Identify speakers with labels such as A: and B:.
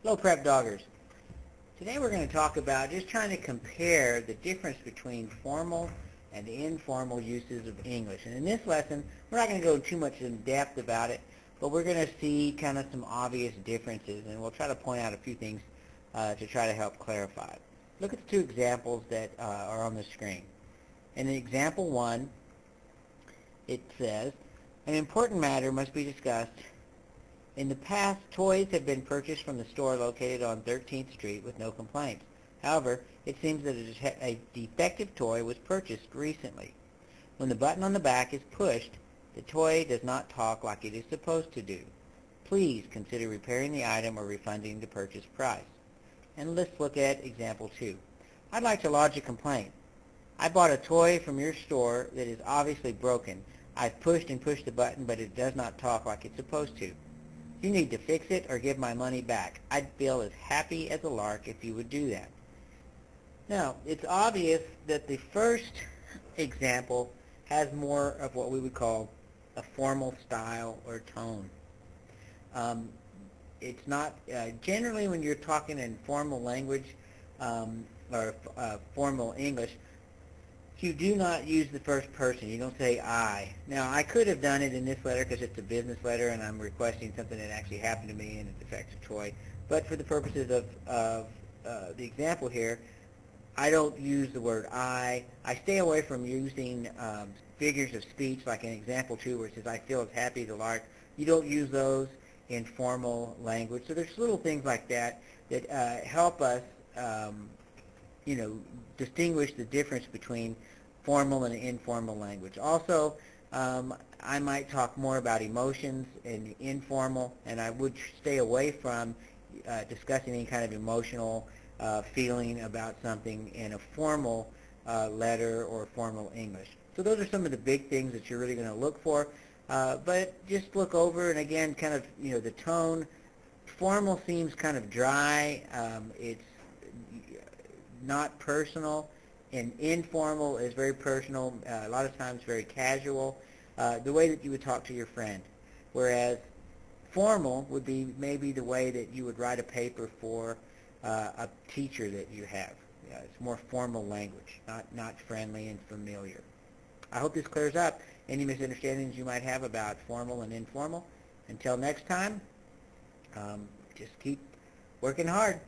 A: Hello, Prep Doggers. Today we're going to talk about just trying to compare the difference between formal and informal uses of English. And in this lesson, we're not going to go too much in depth about it, but we're going to see kind of some obvious differences, and we'll try to point out a few things to try to help clarify. Look at the two examples that are on the screen. In example 1, it says, an important matter must be discussed. In the past, toys have been purchased from the store located on 13th Street with no complaints. However, it seems that a defective toy was purchased recently. When the button on the back is pushed, the toy does not talk like it is supposed to do. Please consider repairing the item or refunding the purchase price. And let's look at example 2. I'd like to lodge a complaint. I bought a toy from your store that is obviously broken. I've pushed and pushed the button, but it does not talk like it's supposed to. You need to fix it or give my money back. I'd feel as happy as a lark if you would do that. Now, it's obvious that the first example has more of what we would call a formal style or tone. It's not, generally when you're talking in formal language or formal English, you do not use the first person. You don't say I. Now, I could have done it in this letter because it's a business letter and I'm requesting something that actually happened to me and it affects a toy. But for the purposes of the example here, I don't use the word I. I stay away from using figures of speech like in example 2 where it says I feel as happy as a lark. You don't use those in formal language. So there's little things like that that help us distinguish the difference between formal and informal language. Also, I might talk more about emotions in informal, and I would stay away from discussing any kind of emotional feeling about something in a formal letter or formal English. So those are some of the big things that you're really going to look for. But just look over, and again, kind of, the tone. Formal seems kind of dry. It's not personal, and informal is very personal, a lot of times very casual, the way that you would talk to your friend, whereas formal would be maybe the way that you would write a paper for a teacher that you have. It's more formal language, not friendly and familiar. I hope this clears up any misunderstandings you might have about formal and informal. Until next time, just keep working hard.